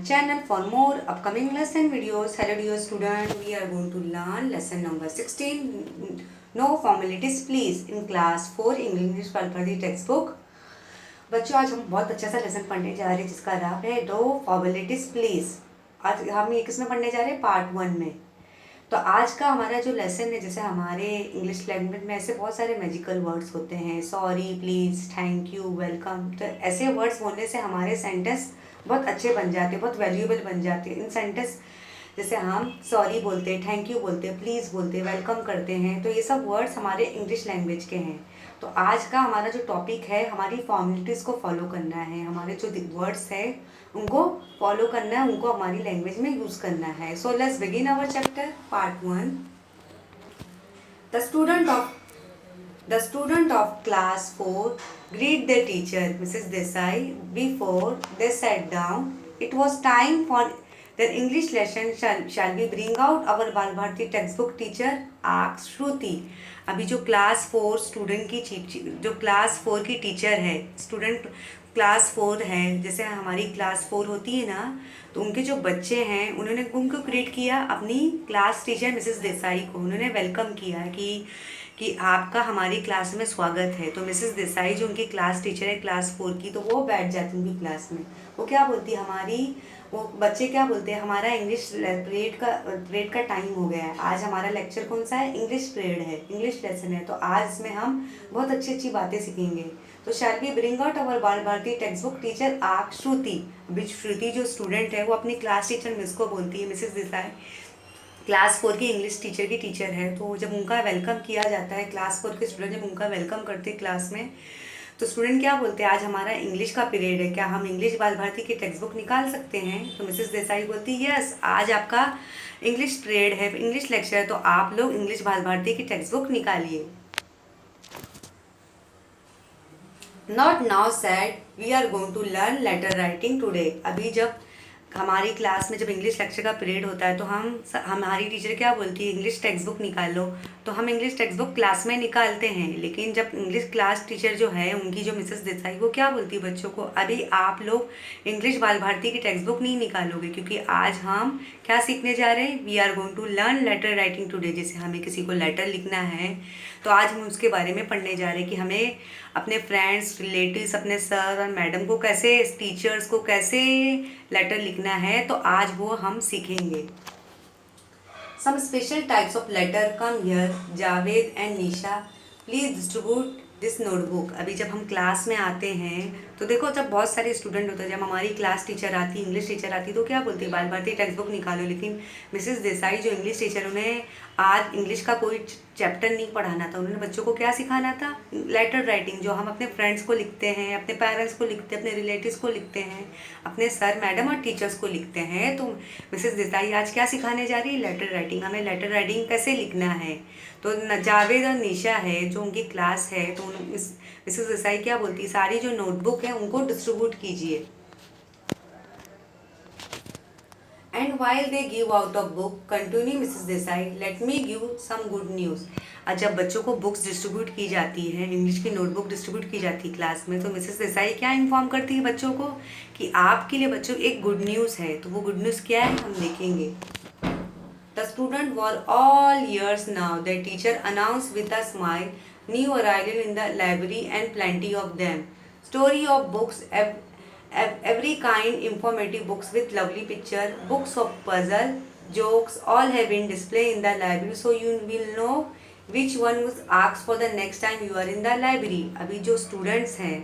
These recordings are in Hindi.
channel for more upcoming lesson videos. Hello dear student, we are going to learn lesson number 16. No formalities please in class 4 English Palpadi textbook. बच्चों आज हम बहुत अच्छा सा लेसन पढ़ने जा रहे हैं जिसका नाम है नो फॉर्मेलिटीज प्लीज। आज हम ये किसमें पढ़ने जा रहे हैं? पार्ट 1 में। तो आज का हमारा जो लेसन है, जैसे हमारे इंग्लिश लैंग्वेज में ऐसे बहुत सारे मैजिकल वर्ड्स होते हैं, sorry, please, thank you, welcome. तो ऐसे वर्ड्स बोलने से हमारे सेंटेंस बहुत अच्छे बन जाते हैं, बहुत वैल्यूएबल बन जाते हैं। इन सेंटेंस जैसे हम सॉरी बोलते हैं, थैंक यू बोलते हैं, प्लीज़ बोलते हैं, वेलकम करते हैं, तो ये सब वर्ड्स हमारे इंग्लिश लैंग्वेज के हैं। तो आज का हमारा जो टॉपिक है, हमारी फॉर्मेलिटीज़ को फॉलो करना है, हमारे जो वर्ड्स हैं उनको फॉलो करना है, उनको हमारी लैंग्वेज में यूज़ करना है। So let's begin our chapter part 1। The student of class 4 greet the teacher Mrs. Desai before they sat down. It was time for their English lesson. Shall we bring out our Bal Bharati textbook? Teacher asked Shruti. अभी जो क्लास 4 स्टूडेंट की जो क्लास 4 की टीचर है, स्टूडेंट क्लास 4 है, जैसे हमारी क्लास 4 होती है ना, तो उनके जो बच्चे हैं उन्होंने उनको ग्रीट किया अपनी क्लास टीचर मिसेस देसाई को। उन्होंने वेलकम किया कि आपका हमारी क्लास में स्वागत है। तो मिसेस देसाई जो उनकी क्लास टीचर है क्लास 4 की, तो वो बैठ जाती उनकी क्लास में। वो क्या बोलती है, वो बच्चे क्या बोलते हैं, हमारा इंग्लिश पीरियड का टाइम हो गया है। आज हमारा लेक्चर कौन सा है? इंग्लिश पीरियड है, इंग्लिश लेसन है। तो आज इसमें हम बहुत अच्छी अच्छी बातें सीखेंगे। तो shall we bring out our Bal Bharati text book? Teacher asked Shruti. अभी श्रुति जो स्टूडेंट है वो अपनी क्लास टीचर मिस को बोलती है, मिसेस देसाई क्लास 4 की इंग्लिश टीचर की टीचर है। तो जब उनका वेलकम किया जाता है, क्लास 4 के स्टूडेंट जब उनका वेलकम करते हैं क्लास में, तो स्टूडेंट क्या बोलते हैं, आज हमारा इंग्लिश का पीरियड है, क्या हम इंग्लिश बाल भारती की टेक्स्ट बुक निकाल सकते हैं? तो मिसेस देसाई बोलती है यस, आज आपका इंग्लिश पीरियड है, इंग्लिश लेक्चर है, तो आप लोग इंग्लिश बाल भारती की टेक्स्ट बुक निकालिए। Not now said we are going to learn letter writing today. अभी जब हमारी क्लास में जब इंग्लिश लेक्चर का पीरियड होता है तो हमारी टीचर क्या बोलती है, इंग्लिश टेक्स्ट बुक निकालो। तो हम इंग्लिश टेक्स्ट बुक क्लास में निकालते हैं, लेकिन जब इंग्लिश क्लास टीचर जो है उनकी जो मिसेस देसाई, वो क्या बोलती है बच्चों को, अभी आप लोग इंग्लिश बाल भारती की टेक्स्ट बुक नहीं निकालोगे, क्योंकि आज हम क्या सीखने जा रहे हैं? We are going to learn letter writing today. जैसे हमें किसी को लेटर लिखना है तो आज हम उसके बारे में पढ़ने जा रहे हैं कि हमें अपने फ्रेंड्स, रिलेटिव्स, अपने सर और मैडम को कैसे, टीचर्स को कैसे लेटर लिखना है। तो आज वो हम सीखेंगे। Some special types of letter come here. Javed and Nisha please distribute this notebook. अभी जब हम क्लास में आते हैं तो देखो, जब बहुत सारे स्टूडेंट होते हैं, जब हमारी क्लास टीचर आती, इंग्लिश टीचर आती, तो क्या बोलती है, बाल भारती टेक्स्ट बुक निकालो। लेकिन मिसेस देसाई जो इंग्लिश टीचर, उन्हें आज इंग्लिश का कोई चैप्टर नहीं पढ़ाना था, उन्होंने बच्चों को क्या सिखाना था? लेटर राइटिंग, जो हम अपने फ्रेंड्स को लिखते हैं, अपने पेरेंट्स को लिखते हैं, अपने रिलेटिव्स को लिखते हैं, अपने सर, मैडम और टीचर्स को लिखते हैं। तो मिसेस देसाई आज क्या सिखाने जा रही है? Letter writing. हमें लेटर राइटिंग कैसे लिखना है। तो जावेद और निशा है जो उनकी क्लास है, तो मिसेस देसाई क्या बोलती है, सारी जो नोटबुक है उनको डिस्ट्रीब्यूट कीजिए। And while they give out of book, continue Mrs Desai, let me give some good news. जब बच्चों को बुक्स डिस्ट्रीब्यूट की जाती है, इंग्लिश की नोटबुक डिस्ट्रीब्यूट की जाती है क्लास में, तो मिसेस देसाई क्या इन्फॉर्म करती है बच्चों को कि आपके लिए बच्चों एक गुड न्यूज़ है। तो वो गुड न्यूज़ क्या है, हम देखेंगे। The students were all ears now. Their teacher announced with a smile, new arrival in the library and plenty of them. Story of books, every kind, informative books with lovely picture, books of puzzle, jokes, all have been displayed in the library, so you will know which one was asked for the next time you are in the library. अभी जो students हैं,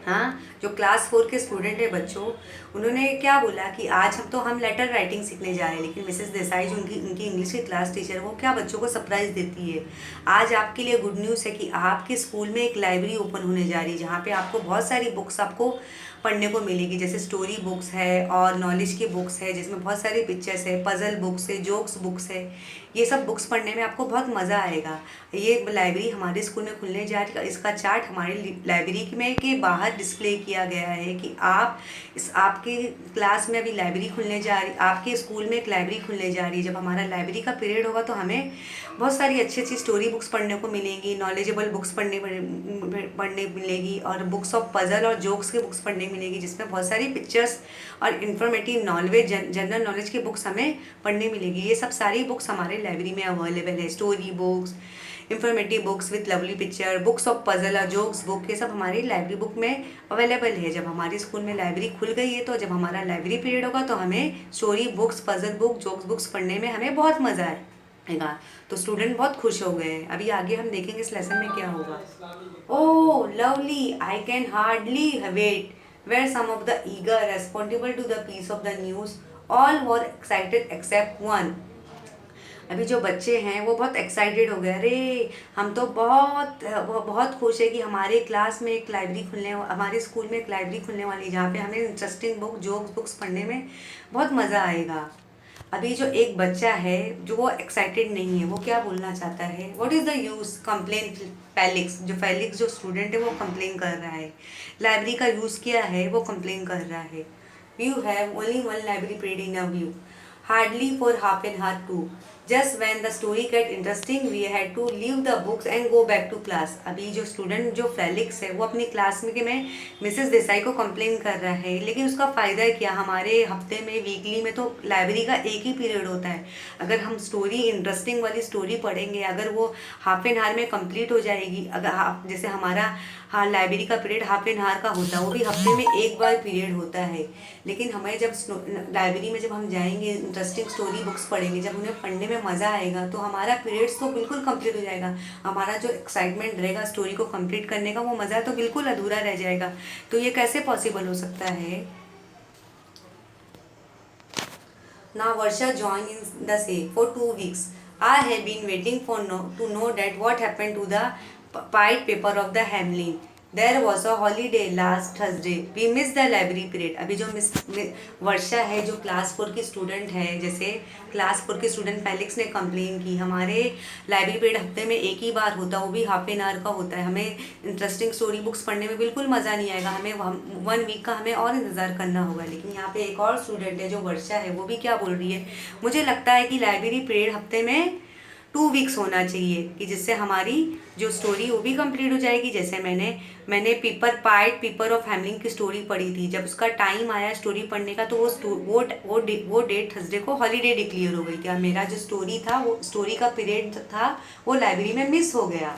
हाँ, जो क्लास 4 के स्टूडेंट है बच्चों, उन्होंने क्या बोला कि आज हम लेटर राइटिंग सीखने जा रहे हैं। लेकिन मिसेस देसाई जो उनकी इंग्लिश की क्लास टीचर है, वो क्या बच्चों को सरप्राइज़ देती है, आज आपके लिए गुड न्यूज़ है कि आपके स्कूल में एक लाइब्रेरी ओपन होने जा रही है, जहाँ पे आपको बहुत सारी बुक्स आपको पढ़ने को मिलेगी। जैसे स्टोरी बुक्स है और नॉलेज की बुक्स है, जिसमें बहुत सारी पिक्चर्स है, पजल बुक्स है, जोक्स बुक्स है, ये सब बुक्स पढ़ने में आपको बहुत मज़ा आएगा। ये लाइब्रेरी हमारे स्कूल में खुलने जा रही है। इसका चार्ट हमारी लाइब्रेरी में के बाहर डिस्प्ले किया गया है कि आप आपके क्लास में अभी लाइब्रेरी खुलने जा रही, आपके स्कूल में एक लाइब्रेरी खुलने जा रही है। जब हमारा लाइब्रेरी का पीरियड होगा तो हमें बहुत सारी अच्छी अच्छी स्टोरी बुक्स पढ़ने को मिलेंगी, नॉलेजेबल बुक्स पढ़ने मिलेगी, और बुक्स ऑफ पजल और जोक्स की बुक्स पढ़ने मिलेगी, जिसमें बहुत सारी पिक्चर्स और इन्फॉर्मेटिव नॉलेज, जनरल नॉलेज की बुक्स हमें पढ़ने मिलेगी। ये सब सारी बुक्स हमारे लाइब्रेरी में अवेलेबल है। Story books, informative books with lovely picture, books of puzzle और जोक्स बुक, ये सब हमारी लाइब्रेरी बुक में अवेलेबल है। जब हमारे स्कूल में लाइब्रेरी खुल गई है तो जब हमारा लाइब्रेरी पीरियड होगा तो हमें story books, puzzle book, jokes books पढ़ने में हमें बहुत मज़ा आएगा। तो स्टूडेंट बहुत खुश हो गए हैं। अभी आगे हम देखेंगे इस लेसन में क्या होगा। Oh lovely, I can hardly wait, where some of the eager responsible to the piece of the news all were excited except one. अभी जो बच्चे हैं वो बहुत एक्साइटेड हो गए। अरे हम तो बहुत खुश है कि हमारे क्लास में एक लाइब्रेरी हमारे स्कूल में एक लाइब्रेरी खुलने वाली है, जहाँ पे हमें इंटरेस्टिंग बुक, जोक्स बुक्स पढ़ने में बहुत मज़ा आएगा। अभी जो एक बच्चा है जो वो एक्साइटेड नहीं है, वो क्या बोलना चाहता है? What is the use complain Felix जो स्टूडेंट है वो कंप्लेन कर रहा है। लाइब्रेरी का यूज़ क्या है वो कंप्लेन कर रहा है। You have only one library period in a view, hardly for half an hour too. Just when the story get interesting, we had to leave the books and go back to class. अभी जो स्टूडेंट जो फेलिक्स है वो अपनी क्लास में कि मैं मिसेस देसाई को कंप्लेन कर रहा है, लेकिन उसका फ़ायदा क्या? हमारे हफ्ते में, वीकली में तो लाइब्रेरी का एक ही पीरियड होता है। अगर हम स्टोरी, इंटरेस्टिंग वाली स्टोरी पढ़ेंगे, अगर वो हाफ एन आवर में कंप्लीट हो जाएगी, अगर जैसे हमारा लाइब्रेरी का पीरियड हाफ एन आवर का होता है, वो भी हफ्ते में एक बार पीरियड होता है। लेकिन हमें जब लाइब्रेरी में जब हम जाएंगे, इंटरेस्टिंग स्टोरी बुक्स पढ़ेंगे, जब उन्हें पढ़ने में मज़ा आएगा तो हमारा पीरियड्स तो बिल्कुल कंप्लीट हो जाएगा। हमारा जो एक्साइटमेंट रहेगा स्टोरी को कंप्लीट करने का, वो मज़ा तो बिल्कुल अधूरा रह जाएगा। तो ये कैसे पॉसिबल हो सकता है? Now Varsha joined in the say for 2 weeks. I have been waiting to know that what happened to the Pied Paper of the Hamlin. There was a holiday last Thursday. We missed the library period. अभी जो वर्षा है, जो क्लास 4 की स्टूडेंट है, जैसे क्लास 4 की स्टूडेंट फेलिक्स ने कंप्लेन की, हमारे लाइब्रेरी पीरियड हफ्ते में एक ही बार होता है, वो भी हाफ एन आवर का होता है। हमें इंटरेस्टिंग स्टोरी बुक्स पढ़ने में बिल्कुल मज़ा नहीं आएगा, हमें 1 वीक का हमें और इंतज़ार करना होगा। लेकिन यहाँ पे एक और स्टूडेंट है जो वर्षा है, वो भी क्या बोल रही है? मुझे लगता है कि लाइब्रेरी पीरियड हफ्ते में 2 वीक्स होना चाहिए, कि जिससे हमारी जो स्टोरी वो भी कंप्लीट हो जाएगी। जैसे मैंने पेपर ऑफ हैमलिन की स्टोरी पढ़ी थी, जब उसका टाइम आया स्टोरी पढ़ने का तो वो डेट थर्सडे को हॉलीडे डिक्लेयर हो गई। क्या मेरा जो स्टोरी था, वो स्टोरी का पीरियड था, वो लाइब्रेरी में मिस हो गया।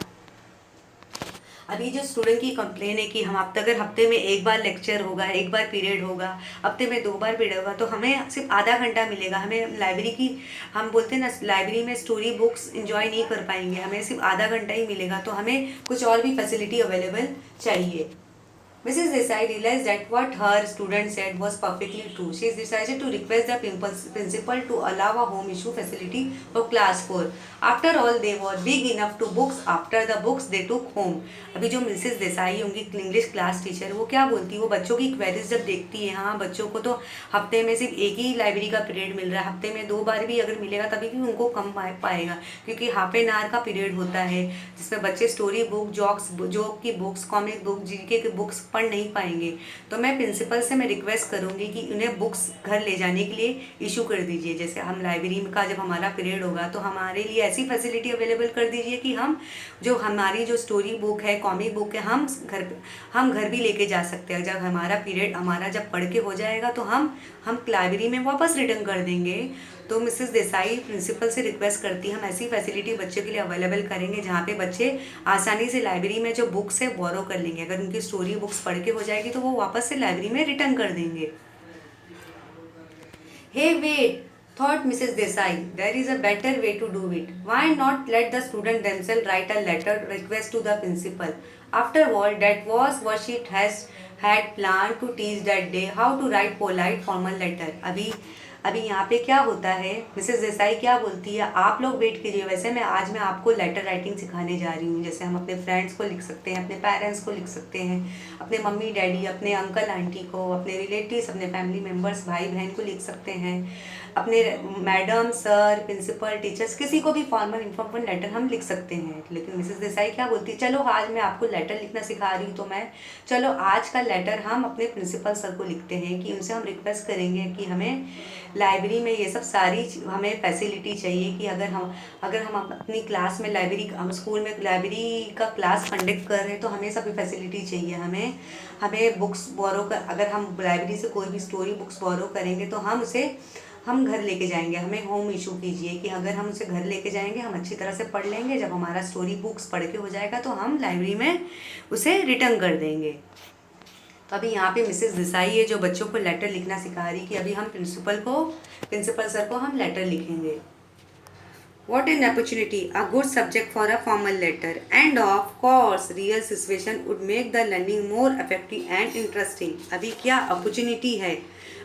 अभी जो स्टूडेंट की कंप्लेन है कि हम अगर हफ्ते में एक बार लेक्चर होगा, एक बार पीरियड होगा, हफ्ते में 2 बार पीरियड होगा, तो हमें सिर्फ आधा घंटा मिलेगा। हमें लाइब्रेरी की, हम बोलते हैं ना, लाइब्रेरी में स्टोरी बुक्स एंजॉय नहीं कर पाएंगे, हमें सिर्फ आधा घंटा ही मिलेगा। तो हमें कुछ और भी फैसिलिटी अवेलेबल चाहिए। Mrs. Desai realized that what her student said was perfectly true. She decided to request the principal to allow a home issue facility for class 4. After all, they were big enough to books. After the books, they took home. अभी जो मिसेस देसाई होंगी, इंग्लिश क्लास टीचर, वो क्या बोलती है? वो बच्चों की क्वेरीज जब देखती है, हाँ बच्चों को तो हफ्ते में सिर्फ एक ही लाइब्रेरी का पीरियड मिल रहा है, हफ्ते में 2 बार भी अगर मिलेगा तभी भी उनको कम पाएगा, क्योंकि हाफ एन आवर का पीरियड होता है, जिसमें बच्चे स्टोरी बुक, जोक की बुक्स, कॉमिक बुक, जीके की बुक्स पढ़ नहीं पाएंगे। तो मैं प्रिंसिपल से मैं रिक्वेस्ट करूँगी कि उन्हें बुक्स घर ले जाने के लिए इशू कर दीजिए। जैसे हम लाइब्रेरी का जब हमारा पीरियड होगा तो हमारे लिए ऐसी फैसिलिटी अवेलेबल कर दीजिए कि हम जो हमारी जो स्टोरी बुक है, कॉमिक बुक है, हम घर भी लेके जा सकते हैं। जब हमारा पीरियड जब पढ़ के हो जाएगा तो हम लाइब्रेरी में वापस रिटर्न कर देंगे। तो मिसेस देसाई प्रिंसिपल से रिक्वेस्ट करती है, हम ऐसी फैसिलिटी बच्चों के लिए अवेलेबल करेंगे जहाँ पे बच्चे आसानी से लाइब्रेरी में जो बुक्स है बोरो कर लेंगे। अगर उनकी स्टोरी बुक्स पढ़ के हो जाएगी तो वो वापस से लाइब्रेरी में रिटर्न कर देंगे। हे wait, thought Mrs. Desai, there is a better way to do it. Why not let the student themselves write a letter request to the principal? After all, that was what she had planned to teach that day, how to write polite formal letter. अभी अभी यहाँ पे क्या होता है, मिसेस देसाई क्या बोलती है, आप लोग वेट कीजिए। वैसे मैं आपको लेटर राइटिंग सिखाने जा रही हूँ। जैसे हम अपने फ्रेंड्स को लिख सकते हैं, अपने पेरेंट्स को लिख सकते हैं, अपने मम्मी डैडी, अपने अंकल आंटी को, अपने रिलेटिव्स, अपने फैमिली मेम्बर्स, भाई बहन को लिख सकते हैं, अपने मैडम, सर, प्रिंसिपल, टीचर्स, किसी को भी फॉर्मल इन्फॉर्मल लेटर हम लिख सकते हैं। लेकिन मिसेस देसाई क्या बोलती है, चलो आज मैं आपको लेटर लिखना सिखा रही हूँ, तो चलो आज का लेटर हम अपने प्रिंसिपल सर को लिखते हैं कि उनसे हम रिक्वेस्ट करेंगे कि हमें लाइब्रेरी में ये सब सारी हमें फैसिलिटी चाहिए कि अगर हम अपनी क्लास में हम स्कूल में लाइब्रेरी का क्लास कंडक्ट कर रहे हैं तो हमें सब फैसिलिटी चाहिए। हमें बुक्स बोरो कर, अगर हम लाइब्रेरी से कोई भी स्टोरी बुक्स बोरो करेंगे तो हम घर लेके जाएंगे, हमें होम इशू कीजिए कि अगर हम उसे घर लेके जाएंगे, हम अच्छी तरह से पढ़ लेंगे, जब हमारा स्टोरी बुक्स पढ़ के हो जाएगा तो हम लाइब्रेरी में उसे रिटर्न कर देंगे। तो अभी यहाँ पे मिसेस देसाई है जो बच्चों को लेटर लिखना सिखा रही कि अभी हम प्रिंसिपल सर को हम लेटर लिखेंगे। What an opportunity, a good subject for a formal letter, and of course, real situation would make the learning more effective and interesting. अभी क्या अपॉर्चुनिटी है,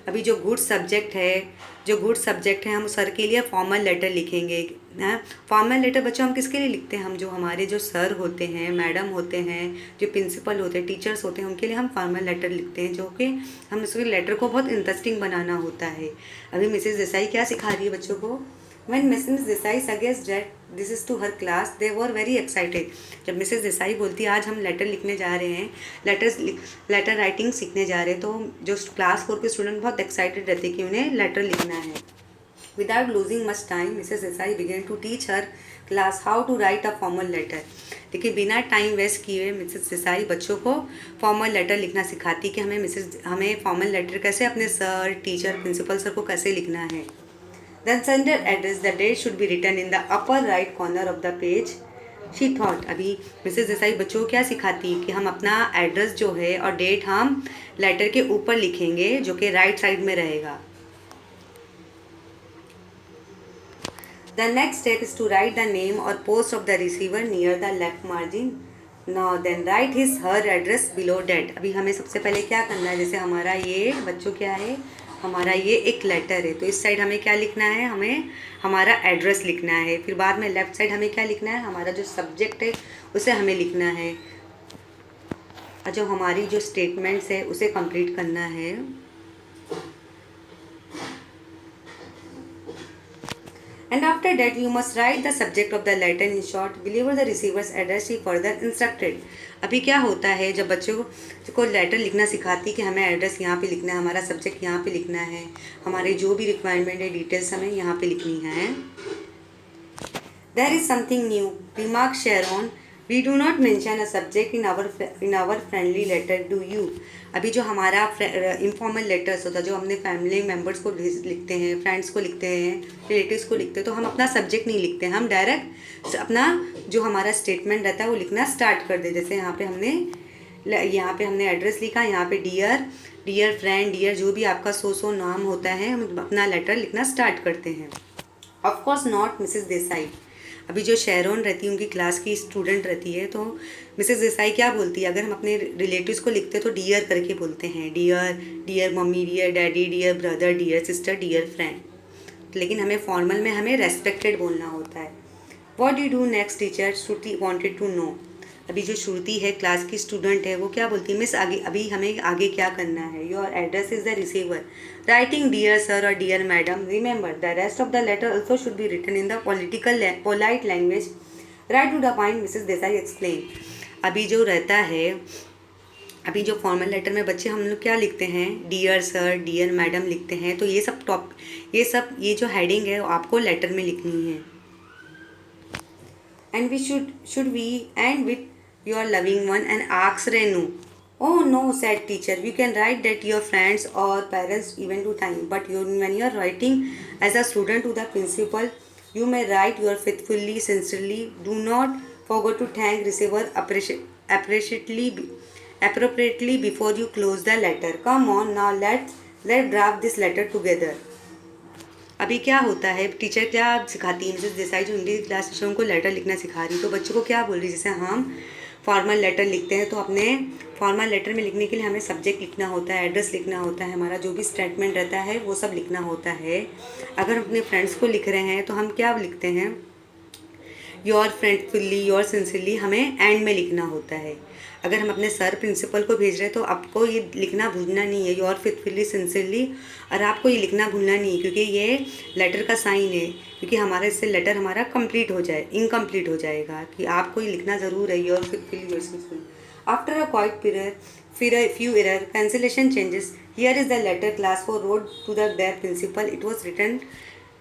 अभी जो गुड सब्जेक्ट है हम सर के लिए फॉर्मल लेटर लिखेंगे। फॉर्मल लेटर बच्चों हम किसके लिए लिखते हैं, हम जो हमारे जो सर होते हैं, मैडम होते हैं, जो प्रिंसिपल होते हैं, टीचर्स होते हैं, उनके लिए हम फॉर्मल लेटर लिखते हैं, जो कि हम उसके लेटर को बहुत इंटरेस्टिंग बनाना होता है। अभी मिसेस देसाई क्या सिखा रही है बच्चों को, When Mrs. Desai suggests that this is to her class, they were very excited. जब मिसेस देसाई बोलती है आज हम लेटर लिखने जा रहे हैं, लेटर राइटिंग सीखने जा रहे हैं, तो जो क्लास 4 के स्टूडेंट बहुत एक्साइटेड रहते हैं कि उन्हें लेटर लिखना है। Without losing much time, Mrs. Desai began to teach her class how to write a formal letter. देखिए बिना टाइम वेस्ट किए मिसेस देसाई बच्चों को फॉर्मल लेटर लिखना सिखाती कि हमें फॉर्मल लेटर कैसे अपने सर, टीचर, प्रिंसिपल सर को कैसे लिखना है। Then sender address, the date should be written in the upper right corner of the page. She thought. अभी मिसेस देसाई बच्चों को क्या सिखाती कि हम अपना एड्रेस जो है और डेट हम लेटर के ऊपर लिखेंगे जो कि राइट साइड में रहेगा। The next step is to write the name or post of the receiver near the left margin. Now then write her address below that. अभी हमें सबसे पहले क्या करना है, जैसे हमारा ये बच्चों क्या है, हमारा ये एक लेटर है, तो इस साइड हमें क्या लिखना है, हमें हमारा एड्रेस लिखना है। फिर बाद में लेफ़्ट साइड हमें क्या लिखना है, हमारा जो सब्जेक्ट है उसे हमें लिखना है, और जो हमारी जो स्टेटमेंट्स है उसे कंप्लीट करना है। And after that you must write the subject of the letter in short, deliver the receiver's address, she further instructed. अभी क्या होता है जब बच्चों को लेटर लिखना सिखाती कि हमें एड्रेस यहाँ पे लिखना है, हमारा सब्जेक्ट यहाँ पे लिखना है, हमारे जो भी रिक्वायरमेंट है, डिटेल्स हमें यहाँ पे लिखनी है। There is something new, remarked Sharon. We do not mention a subject in our friendly letter, do you? अभी जो हमारा इनफॉर्मल लेटर्स होता है, जो हमने फैमिली मेम्बर्स को लिखते हैं, फ्रेंड्स को लिखते हैं, रिलेटिव्स को लिखते हैं, तो हम अपना सब्जेक्ट नहीं लिखते हैं, हम डायरेक्ट अपना जो हमारा स्टेटमेंट रहता है वो लिखना स्टार्ट कर दे। जैसे यहाँ पे हमने एड्रेस लिखा, यहाँ पे डियर फ्रेंड, डियर जो भी आपका सो नाम होता है, हम अपना लेटर लिखना स्टार्ट करते हैं। Of course not Mrs Desai. अभी जो शेरोन रहती है उनकी क्लास की स्टूडेंट रहती है, तो मिसेस देसाई क्या बोलती है, अगर हम अपने रिलेटिव्स को लिखते हैं तो डियर करके बोलते हैं, dear mummy, dear daddy, dear brother, dear sister, dear friend. लेकिन हमें फॉर्मल में हमें रेस्पेक्टेड बोलना होता है। What you do next teacher, Shruti wanted to know. अभी जो श्रुति है क्लास की स्टूडेंट है, वो क्या बोलती है, मिस अभी हमें आगे क्या करना है। Your address is the receiver, writing dear sir और dear madam, remember the rest of the letter also should be written in the polite language, right to the point, Mrs Desai explain. अभी जो रहता है, अभी जो फॉर्मल लेटर में बच्चे हम लोग क्या लिखते हैं, डियर सर, डियर मैडम लिखते हैं, तो ये जो हेडिंग है आपको लेटर में लिखनी है। And we should we end with your loving one and ask Renu. Oh no, said teacher. You can write that your friends or parents even to time, but when you are writing as a student to the principal, you may write your faithfully, sincerely. Do not forget to thank receiver appropriately before you close the letter. Come on now, let's draft this letter together. अभी क्या होता है, टीचर क्या सिखाती है, मिसेस देसाई जो हिंदी क्लास टीचर उनको लेटर लिखना सिखा रही है, तो बच्चों को क्या बोल रही है, जैसे हम फॉर्मल लेटर लिखते हैं तो अपने फॉर्मल लेटर में लिखने के लिए हमें सब्जेक्ट लिखना होता है, एड्रेस लिखना होता है, हमारा जो भी स्टेटमेंट रहता है वो सब लिखना होता है। अगर हम अपने फ्रेंड्स को लिख रहे हैं तो हम क्या लिखते हैं, योर फ्रेंडफुली, योर सिंसियरली, हमें एंड में लिखना होता है। अगर हम अपने सर प्रिंसिपल को भेज रहे हैं तो आपको ये लिखना भूलना नहीं है, योर फेथफुली सिंसियरली, और आपको ये लिखना भूलना नहीं है क्योंकि ये लेटर का साइन है, क्योंकि हमारा इससे लेटर हमारा कंप्लीट हो जाए, इनकम्प्लीट हो जाएगा, कि आपको ये लिखना ज़रूर है, your faithfully your sincerely. After a quite period, फिर a few error, cancellation changes. Here is the letter class 4 wrote to their principal. It was written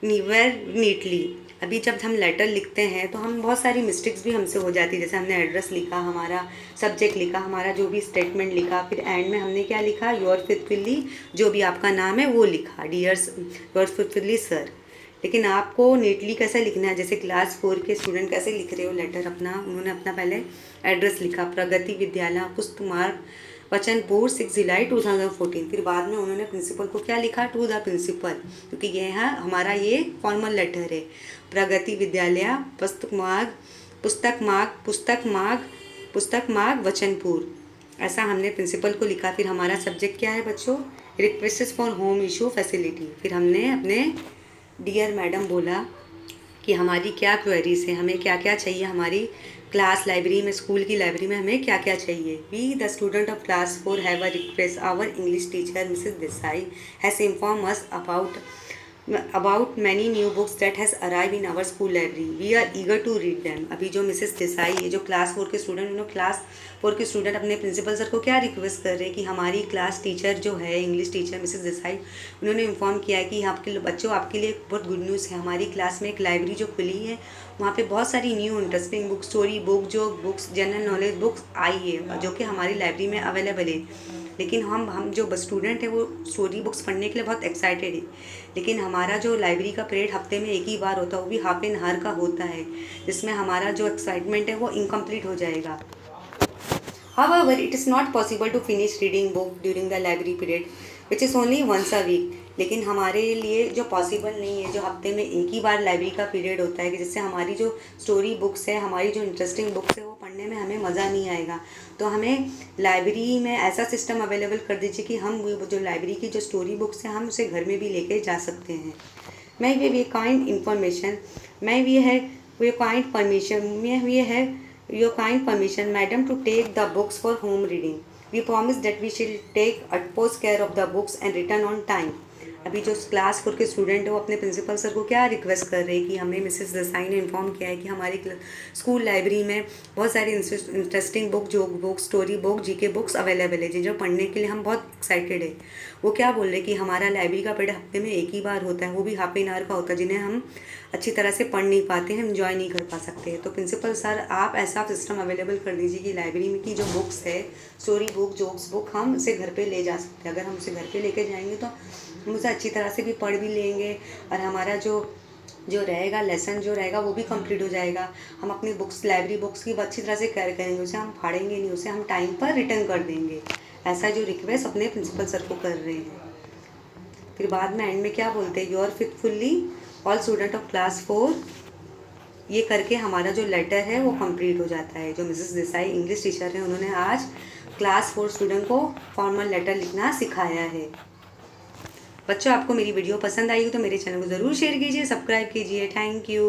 very neatly. अभी जब हम लेटर लिखते हैं तो हम बहुत सारी मिस्टेक्स भी हमसे हो जाती है, जैसे हमने एड्रेस लिखा, हमारा सब्जेक्ट लिखा, हमारा जो भी स्टेटमेंट लिखा, फिर एंड में हमने क्या लिखा, योर फेथफुली, जो भी आपका नाम है वो लिखा, डियर योर फेथफुली सर। लेकिन आपको नीटली कैसे लिखना है, जैसे क्लास 4 के स्टूडेंट कैसे लिख रहे हो लेटर अपना, उन्होंने अपना पहले एड्रेस लिखा, प्रगति विद्यालय, पुष्प मार्ग, वचनपुर, 6 जुलाई 2014। फिर बाद में उन्होंने प्रिंसिपल को क्या लिखा, टू द प्रिंसिपल, क्योंकि ये है हमारा ये फॉर्मल लेटर है, प्रगति विद्यालय, पुस्तक मार्ग वचनपुर, ऐसा हमने प्रिंसिपल को लिखा। फिर हमारा सब्जेक्ट क्या है बच्चों, request for home issue facility. फिर हमने अपने डियर मैडम बोला कि हमारी क्या क्वेरीज है, हमें क्या क्या चाहिए, हमारी क्लास लाइब्रेरी में, स्कूल की लाइब्रेरी में हमें क्या क्या चाहिए। We the student of class 4 have a request, our English teacher Mrs Desai has inform us about many new books that has arrived in our school library. We are eager to read them. अभी जो मिसेस देसाई है, जो क्लास 4 के स्टूडेंट, उन्होंने क्लास 4 के स्टूडेंट अपने प्रिंसिपल सर को क्या रिक्वेस्ट कर रहे हैं कि हमारी क्लास टीचर जो है, इंग्लिश टीचर मिसेस देसाई, उन्होंने इन्फॉर्म किया है कि आपके बच्चों, आपके लिए बहुत गुड न्यूज़ है, हमारी क्लास में एक लाइब्रेरी जो खुली है, वहाँ पे बहुत सारी new interesting book, story book, जो बुक्स, जनरल नॉलेज बुक्स आई है, जो कि हमारी लाइब्रेरी में अवेलेबल है। लेकिन हम जो स्टूडेंट है वो स्टोरी बुक्स पढ़ने के लिए बहुत एक्साइटेड है, लेकिन हमारा जो लाइब्रेरी का पीरियड हफ्ते में एक ही बार होता है, वो भी हाफ एन आवर का होता है, जिसमें हमारा जो एक्साइटमेंट है वो इनकम्प्लीट हो जाएगा। However, it is not possible to finish reading book during the library period, which is only once a week. लेकिन हमारे लिए जो पॉसिबल नहीं है, जो हफ्ते में एक ही बार लाइब्रेरी का पीरियड होता है, कि जिससे हमारी जो स्टोरी बुक्स है, हमारी जो इंटरेस्टिंग बुक्स है, वो पढ़ने में हमें मज़ा नहीं आएगा। तो हमें लाइब्रेरी में ऐसा सिस्टम अवेलेबल कर दीजिए कि हम जो लाइब्रेरी की जो स्टोरी बुक्स हैं, हम उसे घर में भी लेके जा सकते हैं। मैं वी काइंड इन्फॉर्मेशन, मैं वी है वी काइंड परमिशन, मैं वी है your kind permission, madam, to take the books for home reading. We promise that we shall take utmost care of the books and return on time. अभी जो क्लास 4 के स्टूडेंट है वो अपने प्रिंसिपल सर को क्या रिक्वेस्ट कर रहे हैं कि हमें मिसेस देसाई ने इन्फॉर्म किया है कि हमारी स्कूल लाइब्रेरी में बहुत सारी इंटरेस्टिंग बुक, जो book, story book, GK books available है, जिनको पढ़ने के लिए हम बहुत एक्साइटेड है। वो क्या बोल रहे हैं कि हमारा लाइब्रेरी का पीरियड हफ्ते में एक ही बार होता है, वो भी हाफ एन आवर का होता है, जिन्हें हम अच्छी तरह से पढ़ नहीं पाते हैं, इन्जॉय नहीं कर पा सकते हैं। तो प्रिंसिपल सर, आप ऐसा सिस्टम अवेलेबल कर दीजिए कि लाइब्रेरी में की जो बुक्स है, स्टोरी बुक, जोक्स बुक, हम उसे घर पे ले जा सकते हैं। अगर हम उसे घर पे लेके जाएंगे तो हम उसे अच्छी तरह से भी पढ़ भी लेंगे, और हमारा जो रहेगा लेसन जो रहेगा वो भी कंप्लीट हो जाएगा। हम अपनी बुक्स, लाइब्रेरी बुक्स की अच्छी तरह से केयर करेंगे, उसे हम फाड़ेंगे नहीं, उसे हम टाइम पर रिटर्न कर देंगे। ऐसा जो रिक्वेस्ट अपने प्रिंसिपल सर को कर रहे हैं। फिर बाद में एंड में क्या बोलते हैं, your faithfully all student of class 4। ये करके हमारा जो लेटर है वो कंप्लीट हो जाता है। जो मिसेस देसाई इंग्लिश टीचर हैं, उन्होंने आज क्लास 4 स्टूडेंट को फॉर्मल लेटर लिखना सिखाया है। बच्चों, आपको मेरी वीडियो पसंद आई हो तो मेरे चैनल को ज़रूर शेयर कीजिए, सब्सक्राइब कीजिए। Thank you.